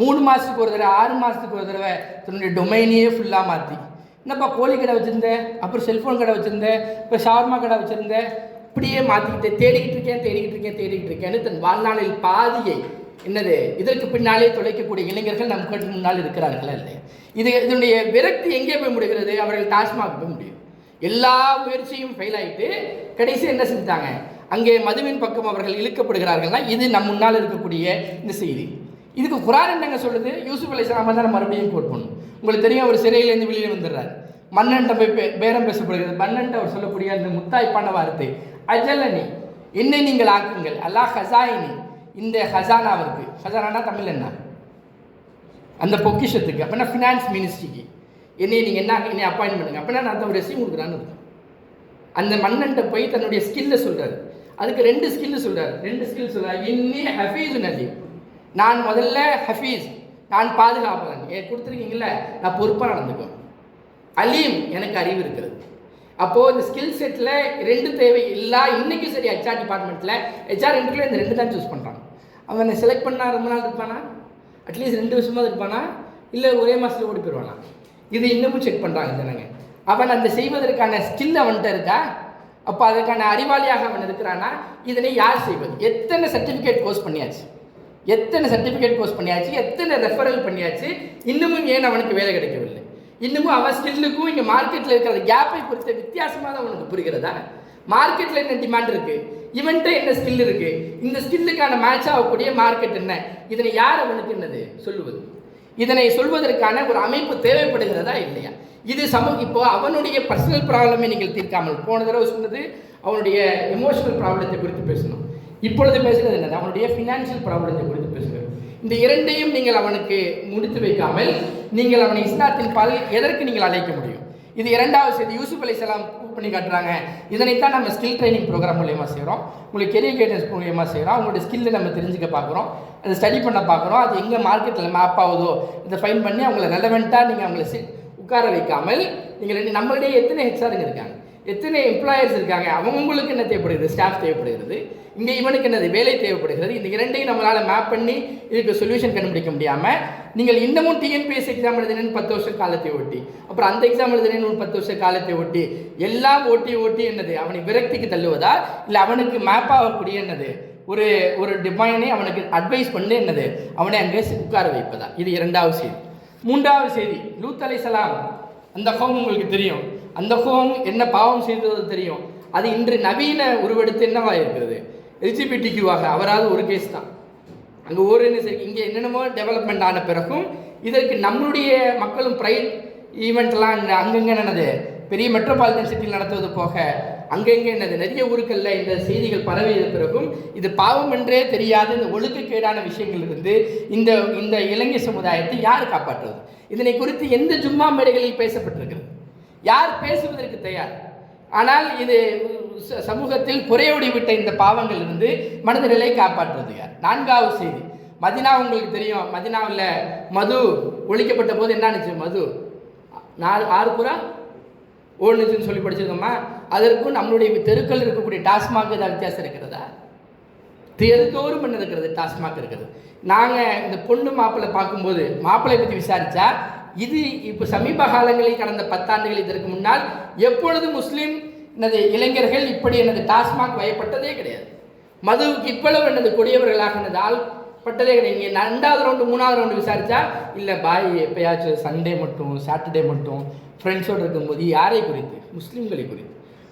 3 மாதத்துக்கு ஒரு தடவை, 6 மாதத்துக்கு ஒரு தடவை தன்னுடைய டொமைனையே ஃபுல்லாக மாற்றி, என்னப்பா கோழி கடை வச்சுருந்தேன், அப்புறம் செல்ஃபோன் கடை வச்சுருந்தேன், இப்போ ஷவர்மா கடை வச்சுருந்தேன், இப்படியே மாற்றிக்கிட்டு தேடிக்கிட்டு இருக்கேன்னு தன் வாழ்நாளில் பாதியை என்னது இதற்கு பின்னாலே தொலைக்கக்கூடிய இளைஞர்கள் நம் கண் முன்னால் இருக்கிறார்களா இல்லையா? இதனுடைய விரக்தி எங்கே போய் முடிகிறது? அவர்கள் டாஸ்மாக் போய் முடியும். எல்லா முயற்சியும் ஃபெயில் ஆகிட்டு கடைசி என்ன செஞ்சுட்டாங்க? அங்கே மதுவின் பக்கம் அவர்கள் இழுக்கப்படுகிறார்கள்னா இது நம் முன்னால் இருக்கக்கூடிய இந்த செய்தி. இதுக்கு குர்ஆன் என்னங்க சொல்லுது? யூசுப் அலைஹிஸ்ஸலாம் தான் மறுபடியும் கோட் பண்ணும். உங்களுக்கு தெரியும், அவர் சிறையிலேருந்து வெளியே வந்துடுறார். மன்னன்ட்ட போய் பேரம் பேசப்படுகிறது. மன்னன்ட்ட அவர் சொல்லக்கூடிய அந்த முத்தாய்ப்பான வார்த்தை, அஜலனி, என்னை நீங்கள் ஆக்குங்கள், அல்லாஹ் ஹசாயினி, இந்த ஹசானாவிற்கு, ஹசானா தமிழ் என்ன? அந்த பொக்கிஷத்துக்கு, அப்படின்னா ஃபினான்ஸ் மினிஸ்ட்ரிக்கு என்னை நீங்கள் என்னை அப்பாயின்ட் பண்ணுங்க. அப்படின்னா நான் ஒரு ரெஸ்யூம் கொடுக்குறான்னு இருக்கும். அந்த மன்னன்ட்ட போய் தன்னுடைய ஸ்கில்லை சொல்கிறார். அதுக்கு 2 ஸ்கில் சொல்கிறார். இன்னி ஹஃபீஸ் நலி, நான் முதல்ல ஹஃபீஸ், நான் பாதுகாப்பேன். கொடுத்துருக்கீங்கள, நான் பொறுப்பாக நடந்துக்குவேன். அலீம், எனக்கு அறிவு இருக்கிறது. அப்போது இந்த ஸ்கில் செட்டில் 2 தேவை. இன்றைக்கும் சரி HR டிபார்ட்மெண்ட்டில் HR இன்டர்வியூவில் இந்த 2 தான் சூஸ் பண்ணுறாங்க. அவனை செலக்ட் பண்ணால் ரொம்ப நாள் இருப்பானா? அட்லீஸ்ட் 2 வருஷமாக இருப்பானா? இல்லை ஒரே மாதத்தில் ஓடி போயிடுவானா? இது இன்னமும் செக் பண்ணுறாங்க ஜனங்க. அவன் அந்த செய்வதற்கான ஸ்கில் அவன்கிட்ட இருக்கா? அப்போ அதற்கான அறிவாளியாக அவன் இருக்கிறானா? இதனை யார் செய்வது? எத்தனை சர்டிஃபிகேட் கோர்ஸ் பண்ணியாச்சு, எத்தனை ரெஃபரல் பண்ணியாச்சு, இன்னமும் ஏன் அவனுக்கு வேலை கிடைக்கவில்லை? இன்னமும் அவன் ஸ்கில்லுக்கும் இங்கே மார்க்கெட்டில் இருக்கிற கேப்பை குறித்த வித்தியாசமாக தான் அவனுக்கு புரிகிறதா? மார்க்கெட்டில் என்ன டிமாண்ட் இருக்குது, இவன்கிட்ட என்ன ஸ்கில் இருக்குது, இந்த ஸ்கில்லுக்கான மேட்ச் ஆகக்கூடிய மார்க்கெட் என்ன, இதனை யார் அவனுக்கு என்னது சொல்லுவது? இதனை சொல்வதற்கான ஒரு அமைப்பு தேவைப்படுகிறதா இல்லையா? இது இப்போ அவனுடைய பர்சனல் ப்ராப்ளமை நீங்கள் தீர்க்காமல், போன தடவை சொன்னது அவனுடைய எமோஷனல் ப்ராப்ளத்தை குறித்து பேசணும். இப்பொழுது பேசுகிறது என்னது? அவனுடைய ஃபினான்ஷியல் ப்ராப்ளத்தை குறித்து பேசுகிறது. இந்த இரண்டையும் நீங்கள் அவனுக்கு முடித்து வைக்காமல் நீங்கள் அவனை இஸ்லாத்தின் பால் எதற்கு நீங்கள் அழைக்க முடியும்? இது இரண்டாவது செய்தி. யூசுப் அலைஹிஸ்ஸலாம் ப்ரூவ் பண்ணி காட்டுறாங்க. இதனைத்தான் நம்ம ஸ்கில் ட்ரைனிங் ப்ரோக்ராம் மூலியமாக செய்கிறோம், உங்களுக்கு கெரியர் கைடன்ஸ் மூலியமாக செய்கிறோம். அவங்களோட ஸ்கில்லை நம்ம தெரிஞ்சுக்க பார்க்குறோம், அதை ஸ்டடி பண்ண பார்க்குறோம். அது எங்கே மார்க்கெட்டில் மேப் ஆகுதோ இதை ஃபைன் பண்ணி அவங்கள ரெலவெண்ட்டாக நீங்கள் அவங்கள உட்கார வைக்காமல் நீங்கள் நம்மளுடைய எத்தனை ஹெச்ஆருங்க இருக்காங்க, எத்தனை எம்ப்ளாயர்ஸ் இருக்காங்க, அவங்களுக்கு என்ன தேவைப்படுகிறது? ஸ்டாஃப் தேவைப்படுகிறது. இங்கே இவனுக்கு என்னது வேலை தேவைப்படுகிறது. இந்த இரண்டையும் நம்மளால் மேப் பண்ணி இதுக்கு சொல்யூஷன் கண்டுபிடிக்க முடியாமல் நீங்கள் இன்னமும் டிஎன்பிஎஸ் எக்ஸாம் எழுதினேன்னு 10 வருஷம் காலத்தை ஒட்டி, அப்புறம் அந்த எக்ஸாம் எழுதினேன்னு ஒரு 10 வருஷம் காலத்தை ஒட்டி எல்லாம் ஓட்டி என்னது அவனை விரக்திக்கு தள்ளுவதா, இல்லை அவனுக்கு மேப் ஆகக்கூடிய என்னது ஒரு ஒரு டிவைனை அவனுக்கு அட்வைஸ் பண்ணி என்னது அவனை அங்கே உட்கார வைப்பதா? இது இரண்டாவது செய்தி. மூன்றாவது செய்தி, லூத் அலைஹிஸ்ஸலாம் அந்த கௌம் உங்களுக்கு தெரியும். அந்த கௌம் என்ன பாவம் செய்தது தெரியும். அது இன்று நவீன உருவெடுத்து என்னவாக இருக்கிறது? எல்ஜிபிடிக்யூவாக. அவராது ஒரு கேஸ் தான். அங்கே ஒரு என்ன சரி, இங்கே என்னென்னமோ டெவலப்மெண்ட் ஆன பிறகும் இதற்கு நம்மளுடைய மக்களும் ப்ரைட் ஈவெண்ட்லாம் அங்கங்கே என்னது பெரிய மெட்ரோபாலிட்டன் சிட்டியில் நடத்துவது போக அங்கங்கே என்னது நிறைய ஊருக்களில் இந்த செய்திகள் பரவிய பிறகும் இது பாவம் என்றே தெரியாத இந்த ஒழுக்கக்கேடான விஷயங்கள் இருந்து இந்த இந்த இளைஞர் சமுதாயத்தை யார் காப்பாற்றுவது? இதனை குறித்து எந்த ஜும்மா மேடைகளில் பேசப்பட்டிருக்கிறது? யார் பேசுவதற்கு தயார்? ஆனால் இது சமூகத்தில் புரையோடி விட்ட இந்த பாவங்கள் இருந்து மனிதர்களை காப்பாற்றுவது யார்? நான்காவது செய்தி, மதினா உங்களுக்கு தெரியும். மதினாவில் மது ஒழிக்கப்பட்ட போது என்ன ஆச்சு? மது 6 புறா ஓடுச்சுன்னு சொல்லி படிச்சிருக்கோமா? அதற்கும் நம்மளுடைய தெருக்கள் இருக்கக்கூடிய டாஸ்மாக் ஏதாவது வித்தியாசம் இருக்கிறதா? தெருத்தோறும் என்ன இருக்கிறது? டாஸ்மாக் இருக்கிறது. நாங்கள் இந்த பொண்ணு மாப்பிள்ளை பார்க்கும்போது மாப்பிள்ளை பற்றி விசாரித்தா இது இப்போ சமீப காலங்களில் கடந்த 10 ஆண்டுகள் இதற்கு முன்னால் எப்பொழுது முஸ்லீம் என்னது இளைஞர்கள் இப்படி என்னது டாஸ்மாக் வயப்பட்டதே கிடையாது. மதுவுக்கு இவ்வளவு என்னது கொடியவர்களாக என்னது ஆள் பட்டதே கிடையாது. இங்கே 2வது ரவுண்டு 3வது ரவுண்டு விசாரித்தா இல்லை பாய் எப்பயாச்சும் சண்டே மட்டும் சாட்டர்டே மட்டும் ஃப்ரெண்ட்ஸோடு இருக்கும்போது. யாரை குறித்து? முஸ்லீம்களை குறித்து,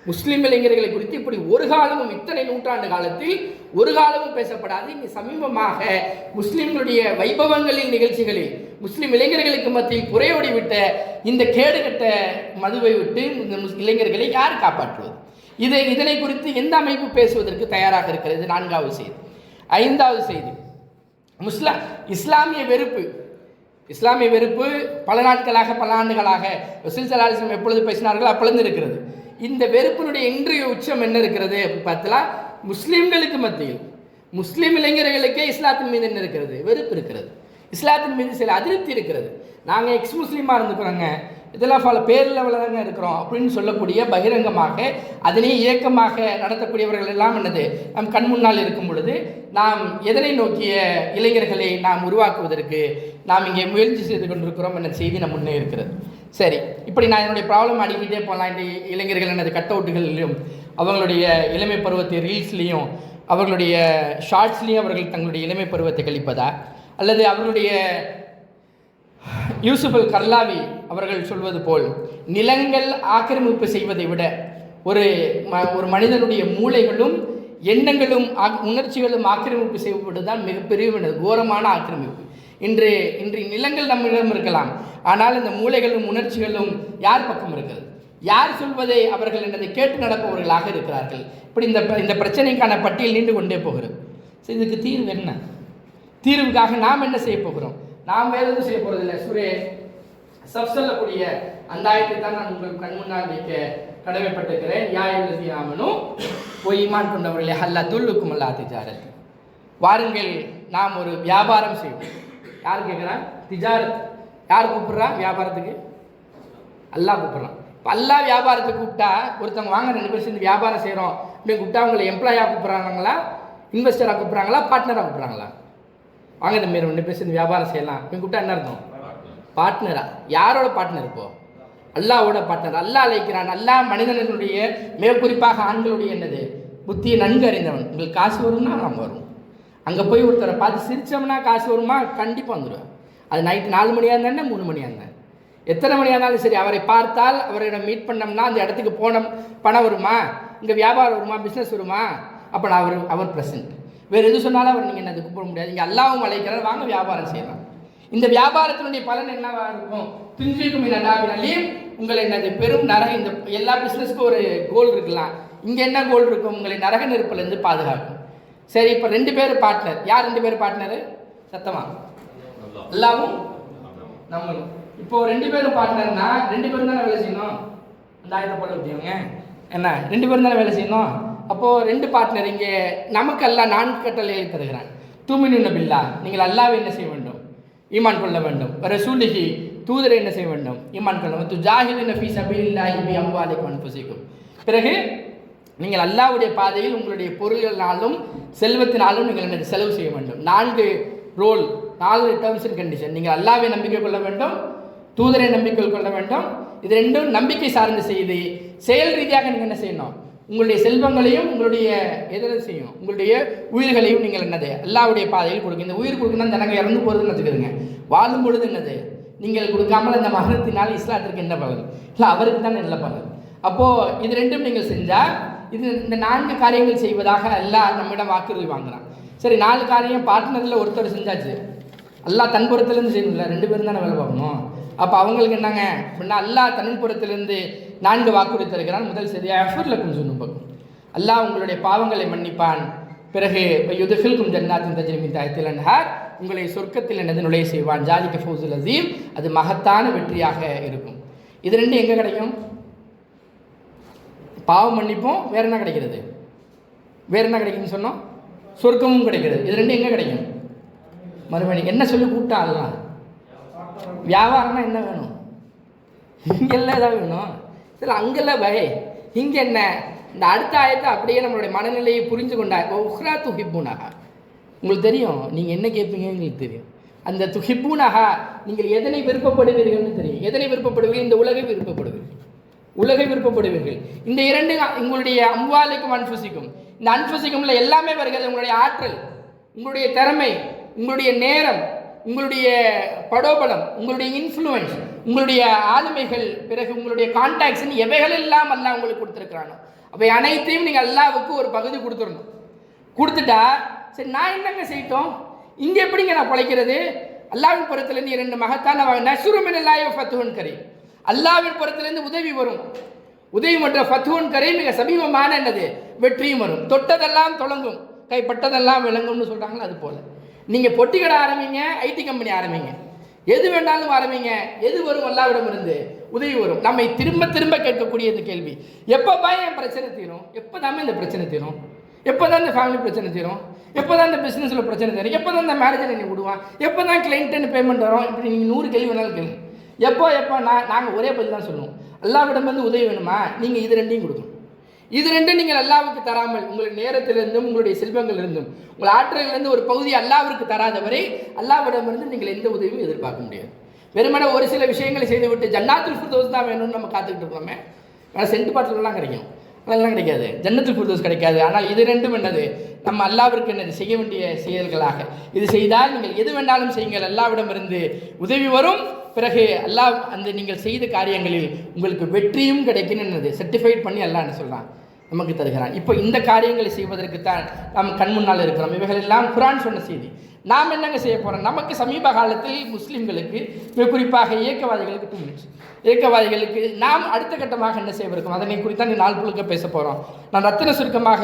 முஸ்லீம் இளைஞர்களை குறித்து இப்படி ஒரு காலமும் இத்தனை நூற்றாண்டு காலத்தில் ஒரு காலமும் பேசப்படாது. இங்கே சமீபமாக முஸ்லீம்களுடைய வைபவங்களின் நிகழ்ச்சிகளில் முஸ்லீம் இளைஞர்களுக்கு மத்தியில் புரையோடி விட்ட இந்த கேடுகட்ட மதுவை விட்டு இந்த இளைஞர்களை யார் காப்பாற்றுவது? இதனை குறித்து எந்த அமைப்பு பேசுவதற்கு தயாராக இருக்கிறது? 4வது செய்தி. 5வது செய்தி, இஸ்லாமிய வெறுப்பு. இஸ்லாமிய வெறுப்பு பல நாட்களாக பல ஆண்டுகளாக ரசூல் ஸல்லல்லாஹு அலைஹி வஸல்லம் எப்பொழுது பேசினார்களோ அப்பொழுது இருக்கிறது. இந்த வெறுப்பினுடைய இன்றைய உச்சம் என்ன இருக்கிறது பார்த்தா, முஸ்லீம்களுக்கு மத்தியில் முஸ்லீம் இளைஞர்களுக்கே இஸ்லாத்தின் மீது என்ன இருக்கிறது? வெறுப்பு இருக்கிறது. இஸ்லாத்தின் மீது சில அதிருப்தி இருக்கிறது. நாங்கள் எக்ஸ் முஸ்லீமாக இருந்துக்கிறோங்க, இதெல்லாம் பல பேரில் தாங்க இருக்கிறோம் அப்படின்னு சொல்லக்கூடிய பகிரங்கமாக அதனை இயக்கமாக நடத்தக்கூடியவர்கள் எல்லாம் என்னது நம் கண் முன்னால் இருக்கும் பொழுது நாம் எதனை நோக்கிய இளைஞர்களை நாம் உருவாக்குவதற்கு நாம் இங்கே முயற்சி செய்து கொண்டிருக்கிறோம் என்ற செய்தி நம் முன்னே இருக்கிறது. சரி, இப்படி நான் என்னுடைய ப்ராப்ளம் அடிக்கிட்டே போகலாம். இந்த இளைஞர்கள் எனது கட் அவுட்டுகளிலும் அவங்களுடைய இளமை பருவத்தை ரீல்ஸ்லேயும் அவர்களுடைய ஷார்ட்ஸ்லேயும் அவர்கள் தங்களுடைய இளமை பருவத்தை கழிப்பதா, அல்லது அவர்களுடைய யூசுப் அல் கர்லாவி அவர்கள் சொல்வது போல் நிலங்கள் ஆக்கிரமிப்பு செய்வதை விட ஒரு மனிதனுடைய மூளைகளும் எண்ணங்களும் உணர்ச்சிகளும் ஆக்கிரமிப்பு செய்வதுதான் மிகப்பெரிய கோரமான ஆக்கிரமிப்பு. இன்று நிலங்கள் நம்மிடம் இருக்கலாம், ஆனால் இந்த மூளைகளும் உணர்ச்சிகளும் யார் பக்கம் இருக்கிறது? யார் சொல்வதை அவர்கள் என்னதை கேட்டு நடப்பவர்களாக இருக்கிறார்கள். இப்படி இந்த பிரச்சனைக்கான பட்டியல் நீண்டு கொண்டே போகிறது. சரி, இதுக்கு தீர்வு என்ன? தீர்வுக்காக நாம் என்ன செய்ய போகிறோம்? நாம் வேறு எதுவும் செய்ய போகிறதில்லை. சப் சொல்லக்கூடிய அந்த ஆயத்தை தான் நான் உங்களுக்கு கண் முன்னால் வைக்க கடமைப்பட்டிருக்கிறேன். யாயுலசியாமனும் போய் ஈமான் கொண்டவர்களே அல்லா துல்லுக்கும் அல்லா திஜாரத், வாருங்கள் நாம் ஒரு வியாபாரம் செய்வோம். யார் கேட்குறான்? திஜாரத். யார் கூப்பிட்றா வியாபாரத்துக்கு? அல்லா கூப்பிட்றான். இப்போ அல்லா வியாபாரத்தை கூப்பிட்டா ஒருத்தவங்க வாங்க 2 பேர் சேர்ந்து வியாபாரம் செய்கிறோம் அப்படின்னு கூப்பிட்டா அவங்களை எம்ப்ளாயாக கூப்பிட்றாங்களா, இன்வெஸ்டராக கூப்பிட்றாங்களா, பார்ட்னராக கூப்பிட்றாங்களா? வாங்க இந்த மாரி 2 பேர் சேர்ந்து வியாபாரம் செய்யலாம் அப்படின்னு கூப்பிட்டா என்ன அர்த்தம்? பார்ட்னரா? யாரோட பார்ட்னர்? இப்போ அல்லாவோட பார்ட்னர். அல்லா அழைக்கிறான். அல்லா மனிதனுடைய மிக குறிப்பாக ஆண்களுடைய என்னது புத்தியை நன்கு அறிந்தவன். உங்களுக்கு காசு வரும்னா நாம் வரும். அங்கே போய் ஒருத்தரை பார்த்து சிரித்தோம்னா காசு வருமா? கண்டிப்பாக வந்துடுவேன். அது நைட்டு 4 மணியாக இருந்தானே 3 மணியாக இருந்தேன், எத்தனை மணியாக இருந்தாலும் சரி. அவரை பார்த்தால் அவரிடம் மீட் பண்ணோம்னா அந்த இடத்துக்கு போன பணம் வருமா? இங்கே வியாபாரம் வருமா? பிஸ்னஸ் வருமா? அப்போ நான் அவர் ப்ரெசன்ட். வேறு எது சொன்னாலும் அவர் நீங்கள் என்னது கூப்பிட முடியாது. இங்கே அல்லாவும் அழைக்கிறார், வாங்க வியாபாரம் செய்யலாம். இந்த வியாபாரத்தினுடைய பலன் என்னவா இருக்கும்? துஞ்சிக்கும் நல்லாவினாலையும் உங்களை என்னது பெரும் நரக, இந்த எல்லா பிஸ்னஸ்க்கும் ஒரு கோல் இருக்கலாம். இங்கே என்ன கோல் இருக்கும்? உங்களை நரக நெருப்பிலேருந்து பாதுகாக்கும். சரி, இப்போ 2 பேர் பார்ட்னர். யார் 2 பேர் பார்ட்னரு? சத்தமா? அல்லாவும் நம்மளும். இப்போ 2 பேரும் பார்ட்னர்னா 2 பேரும் தானே வேலை செய்யணும். அந்த ஆயத்தை போல ஊற்றியவங்க என்ன, 2 பேரும் தானே வேலை செய்யணும். அப்போது 2 பார்ட்னர் இங்கே நமக்கு அல்லா 4 கட்டளையை தருகிறான். தூமினு பில்லா, நீங்கள் அல்லாவை என்ன செய்ய வேண்டும்? ஈமான் கொள்ள வேண்டும். ரசூலிஹி, தூதரை என்ன செய்ய வேண்டும்? ஈமான் கொள்ள வேண்டும். துஜாஹிதுன ஃபீ ஸபீலில்லாஹி பி அம்வாலிக்கும் அன்ஃபுஸிக்கும். பிறகு நீங்கள் அல்லாஹ்வுடைய பாதையில் உங்களுடைய பொருள்களினாலும் செல்வத்தினாலும் நீங்கள் என்ன செலவு செய்ய வேண்டும். 4 ரோல், 4 டேர்ம்ஸ் அண்ட் கண்டிஷன். நீங்கள் அல்லாஹ்வை நம்பிக்கை கொள்ள வேண்டும், தூதரை நம்பிக்கை கொள்ள வேண்டும். இது 2ம் நம்பிக்கை சார்ந்த செய்தி. செயல் ரீதியாக நீங்கள் என்ன செய்யணும்? உங்களுடைய செல்வங்களையும் உங்களுடைய எதில் செய்யும், உங்களுடைய உயிர்களையும் நீங்கள் என்னது அல்லாஹ்வுடைய பாதையில் கொடுங்க. இந்த உயிர் கொடுக்கணும், ஜனங்க இறந்து போகிறதுன்னு வச்சுக்கிறதுங்க. வாழும் பொழுது என்னது நீங்கள் கொடுக்காமல் அந்த மகரத்தினால் இஸ்லாத்திற்கு என்ன பலன் இல்லை, அவருக்கு தான் நல்ல பலன். அப்போது இது 2ம் நீங்கள் செஞ்சால் இது இந்த 4 காரியங்கள் செய்வதாக அல்லாஹ் நம்மிடம் வாக்குறுதி வாங்குறான். சரி, 4 காரியம் பார்ட்னரில் ஒருத்தர் செஞ்சாச்சு, அல்லாஹ் தன் புறத்துலேருந்து செய்யணும்ல, 2 பேரும் தானே வேலை பார்க்கணும். அப்போ அவங்களுக்கு என்னங்க அப்படின்னா அல்லாஹ் தன் புறத்திலிருந்து 4 வாக்குறுதி தருகிறான். முதல் சரியாக அஃபர்லக்கும் சுனுபக்கும், அல்லாஹ் உங்களுடைய பாவங்களை மன்னிப்பான். பிறகு யுதுஃபில்கும் ஜன்னாத்தின் தஜ்ரி மின் தஹ்திஹா அன்ஹார், உங்களை சொர்க்கத்தில் என்னது நுழைய செய்வான். ஜாலிக ஃபௌசுல் அஸீம், அது மகத்தான வெற்றியாக இருக்கும். இது 2 எங்கே கிடைக்கும்? பாவம் மன்னிப்போம், வேற என்ன கிடைக்கிறது? வேற என்ன கிடைக்குன்னு சொன்னோம்? சொர்க்கமும் கிடைக்கிறது. இது 2 எங்கே கிடைக்கும்? மறுபடியும் என்ன சொல்லி கூப்பிட்டாலாம்? வியாபாரம்னா என்ன வேணும்? இங்கெல்லாம் ஏதாவது வேணும். சரி, அங்கெல்லாம் பய இங்கே என்ன? இந்த அடுத்த ஆயத்தை அப்படியே நம்மளுடைய மனநிலையை புரிஞ்சு கொண்டா. உஹ்ரா துஹிப்புனஹா, உங்களுக்கு தெரியும் நீங்கள் என்ன கேட்பீங்க, உங்களுக்கு தெரியும். அந்த துஹிப்புனஹா, நீங்கள் எதனை விருப்பப்படுவீர்கள்னு தெரியும். எதனை விருப்பப்படுவீர்கள்? இந்த உலகை விருப்பப்படுவீர்கள், உலகை விருப்பப்படுவீர்கள். இந்த 2 உங்களுடைய அம்வாலுக்கும் அன்ஃபுஸிக்கும், இந்த அன்ஃபுஸிக்கும்ல எல்லாமே வருகிறது. உங்களுடைய ஆற்றல், உங்களுடைய திறமை, உங்களுடைய நேரம், உங்களுடைய படோபலம், உங்களுடைய இன்ஃப்ளூயன்ஸ், உங்களுடைய ஆளுமைகள், பிறகு உங்களுடைய கான்டாக்ட்ஸ், எவைகள் எல்லாம் அல்லாஹ் உங்களுக்கு கொடுத்துருக்குறானோ அவை அனைத்தையும் நீங்கள் அல்லாஹ்வுக்கு ஒரு பகுதி கொடுத்துடணும். கொடுத்துட்டா சரி, நான் என்னங்க செய்யட்டும், இங்கே எப்படிங்க நான் பிழைக்கிறது? அல்லாஹ்வின் புறத்திலேருந்து 2 மகத்தான நஸ்ருமினல்லாஹி வ ஃபத்ஹுன் கரீம், அல்லாஹ்வின் புறத்திலேருந்து உதவி வரும். உதவி மற்றும் ஃபத்ஹுன் கரீம், மிக சமீபமான என்னது வெற்றியும் வரும். தொட்டதெல்லாம் தொடங்கும், கைப்பட்டதெல்லாம் விளங்கும்னு சொல்கிறாங்களோ அது போல் நீங்கள் பொட்டி கடை ஆரம்பிங்க, ஐடி கம்பெனி ஆரம்பிங்க, எது வேண்டாலும் ஆரம்பிங்க. எது வரும்? அல்லாஹ்விடம் இருந்து உதவி வரும். நம்மை திரும்ப திரும்ப கேட்கக்கூடிய இந்த கேள்வி, எப்போ என் பிரச்சனை தீரும்? எப்போ தான் இந்த பிரச்சனை தீரும்? எப்போ தான் இந்த ஃபேமிலி பிரச்சனை தீரும்? எப்போ தான் இந்த பிஸ்னஸில் பிரச்சனை தீரும்? எப்போ தான் இந்த மேனேஜர் என்னை விடுவான்? எப்போ தான் கிளைண்ட்டுன்னு பேமெண்ட் வரும்? இப்படி நீங்கள் 100 கேள்வி வேணாலும் கேளுங்க. எப்போ நாங்கள் ஒரே பதில் தான் சொல்லுவோம், அல்லாஹ்விடம் வந்து உதவி வேணுமா? நீங்கள் இது 2ஐயும் கொடுக்கணும். இது 2 நீங்கள் அல்லாஹ்வுக்கு தராமல் உங்களுடைய நேரத்திலிருந்தும் உங்களுடைய செல்வங்களிலிருந்தும் உங்கள் ஆற்றலிலிருந்து ஒரு பகுதி அல்லாஹ்விற்கு தராதவரை அல்லாஹ்விடமிருந்து நீங்கள் எந்த உதவியும் எதிர்பார்க்க முடியாது. வெறுமனே ஒரு சில விஷயங்களை செய்துவிட்டு ஜன்னாத்துல் ஃபிர்தௌஸ் தான் வேணும்னு நம்ம காத்துக்கிட்டு இருக்கோமே, ஆனால் சென்ட் பாட்டிலெலாம் கிடைக்கும், அதெல்லாம் கிடைக்காது. ஜன்னத்துல் ஃபிர்தௌஸ் கிடைக்காது. ஆனால் இது 2ம் என்னது? நம்ம அல்லாஹ்விற்கு என்னது செய்ய வேண்டிய செயல்களாக இது செய்தால் நீங்கள் எது வேண்டாலும் செய்யுங்கள், அல்லாஹ்விடமிருந்து உதவி வரும். பிறகு அல்லாஹ் அந்த நீங்கள் செய்த காரியங்களில் உங்களுக்கு வெற்றியும் கிடைக்குன்னு என்னது சர்டிஃபைட் பண்ணி அல்லாஹ் என்ன சொல்கிறான், நமக்கு தருகிறான். இப்போ இந்த காரியங்களை செய்வதற்குத்தான் நாம் கண் முன்னால் இருக்கிறோம். இவைகள் எல்லாம் குர்ஆன் சொன்ன செய்தி. நாம் என்னங்க செய்ய போகிறோம்? நமக்கு சமீப காலத்தில் முஸ்லீம்களுக்கு, குறிப்பாக இயக்கவாதிகளுக்கு 2 minutes, இயக்கவாதிகளுக்கு நாம் அடுத்த கட்டமாக என்ன செய்வதற்கும் அதனை குறித்தான் நாள் முழுக்க பேச போகிறோம். நான் ரத்தின சுருக்கமாக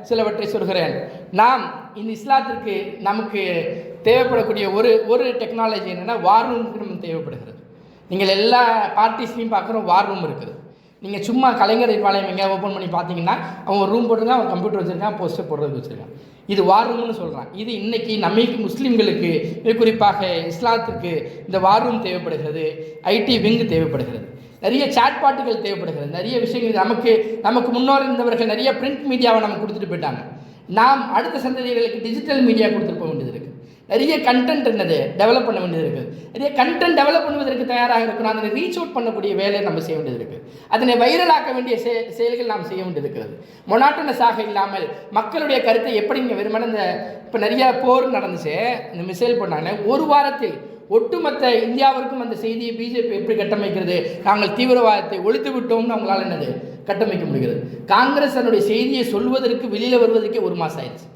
சிலவற்றை சொல்கிறேன். நாம் இந்த இஸ்லாத்திற்கு நமக்கு தேவைப்படக்கூடிய ஒரு டெக்னாலஜி என்னென்னா வார் ரூமுக்கு நம்ம தேவைப்படுகிறது. நீங்கள் எல்லா பார்ட்டிஸ்லையும் பார்க்குறோம், வார் ரூம் இருக்குது. நீங்கள் சும்மா கலைஞர் அறிவாலயம் எங்கேயா ஓப்பன் பண்ணி பார்த்தீங்கன்னா அவன் ஒரு ரூம் போட்டிருக்கான், அவன் கம்ப்யூட்டர் வச்சுருக்கான், போஸ்டர் போடுறதுக்கு வச்சுருக்கான். இது வார் ரூம்னு சொல்கிறான். இது இன்றைக்கி நம்மைக்கு முஸ்லீம்களுக்கு, குறிப்பாக இஸ்லாத்துக்கு இந்த வார் ரூம் தேவைப்படுகிறது. ஐடி விங்கு தேவைப்படுகிறது. நிறைய சாட்பாட்டுகள் தேவைப்படுகிறது. நிறைய விஷயங்கள் நமக்கு முன்னோர் இருந்தவர்கள் நிறைய பிரிண்ட் மீடியாவை நமக்கு கொடுத்துட்டு போயிட்டாங்க. நாம் அடுத்த சந்ததிகளுக்கு டிஜிட்டல் மீடியா கொடுத்துட்டு போக வேண்டியது இருக்குது. நிறைய கண்டென்ட் என்னது டெவலப் பண்ண வேண்டியது இருக்குது. நிறைய கண்டென்ட் டெவலப் பண்ணுவதற்கு தயாராக இருக்கணும். அதனை ரீச் அவுட் பண்ணக்கூடிய வேலையை நம்ம செய்ய வேண்டியது இருக்குது. அதனை வைரலாக்க வேண்டிய செயல்கள் நாம் செய்ய வேண்டியது இருக்கிறது. மொனாட்டனஸாக இல்லாமல் மக்களுடைய கருத்தை எப்படிங்க வெறுமனே இந்த இப்போ நிறைய போர் நடந்துச்சு, இந்த மிசைல் பண்ணாங்க, ஒரு வாரத்தில் ஒட்டுமொத்த இந்தியாவிற்கும் அந்த செய்தியை பிஜேபி எப்படி கட்டமைக்கிறது, நாங்கள் தீவிரவாதத்தை ஒழித்து விட்டோம்னு அவங்களால் என்னது கட்டமைக்க முடிகிறது. காங்கிரஸ் அதனுடைய செய்தியை சொல்வதற்கு வெளியில் வருவதற்கே 1 மாதம் ஆயிடுச்சு.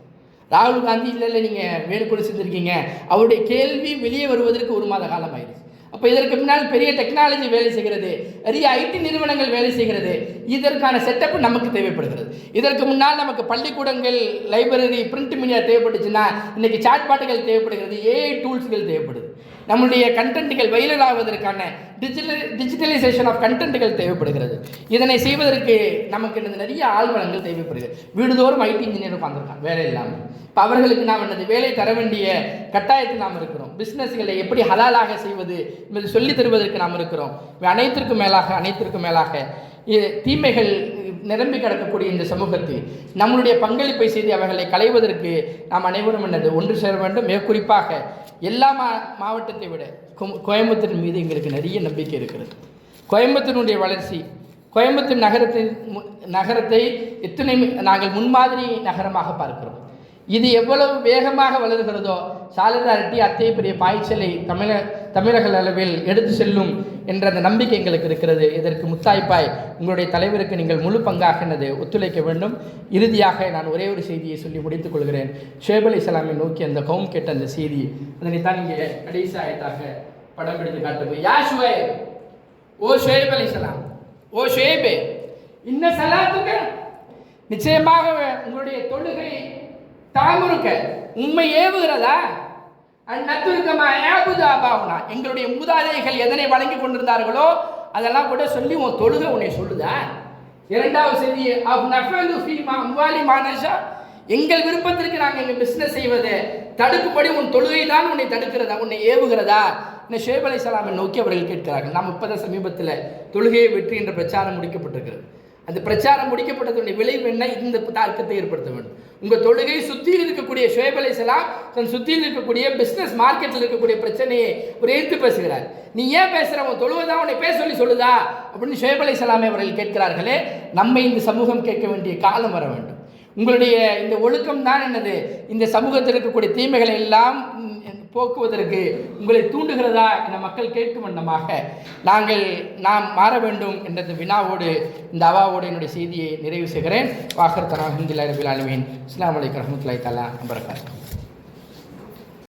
ராகுல் காந்தி இல்லை நீங்கள் வேணுகொண்டு செஞ்சுருக்கீங்க, அவருடைய கேள்வி வெளியே வருவதற்கு 1 மாத காலம் ஆயிடுச்சு. அப்போ இதற்கு முன்னால் பெரிய டெக்னாலஜி வேலை செய்கிறது, பெரிய ஐடி நிறுவனங்கள் வேலை செய்கிறது. இதற்கான செட்டப் நமக்கு தேவைப்படுகிறது. இதற்கு முன்னால் நமக்கு பள்ளிக்கூடங்கள், லைப்ரரி, பிரிண்ட் மீடியா தேவைப்பட்டுச்சுன்னா இன்றைக்கி சாட்பாட்டுகள் தேவைப்படுகிறது, ஏஐ டூல்ஸ்கள் தேவைப்படுது. நம்முடைய கண்டென்ட்டுகள் வைரல் ஆவதற்கான டிஜிட்டலைசேஷன் ஆஃப் கண்டென்ட்டுகள் தேவைப்படுகிறது. இதனை செய்வதற்கு நமக்கு நிறைய ஆழ்வளங்கள் தேவைப்படுகிறது. வீடுதோறும் ஐடி இன்ஜினியர் உட்காந்துருக்காங்க வேலை இல்லாமல். இப்போ அவர்களுக்கு நாம் வேலை தர வேண்டிய கட்டாயத்தில் நாம் இருக்கிறோம். பிஸ்னஸ்களை எப்படி ஹலாலாக செய்வது என்பது சொல்லித் தருவதற்கு நாம் இருக்கிறோம். அனைத்திற்கும் மேலாக தீமைகள் நிரம்பி கிடக்கக்கூடிய இந்த சமூகத்தில் நம்மளுடைய பங்களிப்பை செய்து அவர்களை களைவதற்கு நாம் அனைவரும் ஒன்று சேர வேண்டும். மிக குறிப்பாக எல்லா மாவட்டத்தை விட கோயம்புத்தூர் மீது எங்களுக்கு நிறைய நம்பிக்கை இருக்கிறது. கோயம்புத்தூருடைய வளர்ச்சி, கோயம்புத்தூர் நகரத்தை எத்தனை நாங்கள் முன்மாதிரி நகரமாக பார்க்கிறோம். இது எவ்வளவு வேகமாக வளர்கிறதோ சாலிடாரிட்டி அத்தனை பெரிய பாய்ச்சலை தமிழக அளவில் எடுத்து செல்லும் என்ற அந்த நம்பிக்கை எங்களுக்கு இருக்கிறது. இதற்கு முத்தாய்ப்பாய் உங்களுடைய தலைவருக்கு நீங்கள் முழு பங்காக ஒத்துழைக்க வேண்டும். இறுதியாக நான் ஒரே ஒரு செய்தியை சொல்லி முடித்துக் கொள்கிறேன். ஷுவைப் அலைஹிஸ்ஸலாமை நோக்கி அந்த கௌம் கேட்ட அந்த செய்தி, அதனைத்தான் இங்கே கடைசி ஆயத்தாக படம் எடுத்து காட்டுவோம். யா ஷுவைப், ஓ ஷுவைப் அலைஹிஸ்ஸலாம், ஓ ஷுவைபே, இன்ன ஸலாத்துக, நிச்சயமாக உங்களுடைய தொழுகை தாமுருக்க உண்மை ஏவுகிறதா, எங்களுடைய மூதாதைகள் எதனை வழங்கி கொண்டிருந்தார்களோ அதெல்லாம் கூட சொல்லி உன் தொழுகை உன்னை சொல்லுதா. இரண்டாவது செய்தி, எங்கள் விருப்பத்திற்கு நாங்கள் எங்கள் பிஸ்னஸ் செய்வதை தடுக்கும்படி உன் தொழுகை தான் உன்னை தடுக்கிறதா, உன்னை ஏவுகிறதா என்ன ஷுவைப் அலைஹிஸ்ஸலாமை நோக்கி அவர்கள் கேட்கிறார்கள். நாம் இப்போதான் சமீபத்தில் தொழுகையை வெற்றி என்ற பிரச்சாரம் முடிக்கப்பட்டிருக்கிறது. அந்த பிரச்சாரம் முடிக்கப்பட்டதுடைய விளைவு என்ன? இந்த தாக்கத்தை ஏற்படுத்த வேண்டும். உங்கள் தொழுகை சுற்றியில் இருக்கக்கூடிய ஷுவைப் அலைஹிஸ்ஸலாம் தன் சுற்றியில் இருக்கக்கூடிய பிஸ்னஸ் மார்க்கெட்டில் இருக்கக்கூடிய பிரச்சனையை ஒரு எடுத்து பேசுகிறார். நீ ஏன் பேசுகிற, உன் தொழுவதான் உன்னை பேச சொல்லி சொல்லுதா அப்படின்னு ஷுவைப் அலைஹிஸ்ஸலாமை அவர்கள் கேட்கிறார்களே. நம்ம இந்த சமூகம் கேட்க வேண்டிய காலம் வர வேண்டும். உங்களுடைய இந்த ஒழுக்கம் தான் இந்த சமூகத்தில் இருக்கக்கூடிய தீமைகளை எல்லாம் போக்குவதற்கு உங்களை தூண்டுகிறதா என மக்கள் கேட்கும் வண்ணமாக நாம் மாற வேண்டும் என்ற வினாவோடு, இந்த அவாவோடு என்னுடைய செய்தியை நிறைவு செய்கிறேன். வாஹர் தனா அல்ஹம்துலில்லாஹி ரப்பில் ஆலமீன். அஸ்ஸலாமு அலைக்கும் வரஹ்மத்துல்லாஹி தஆலா வபரகாத்துஹு.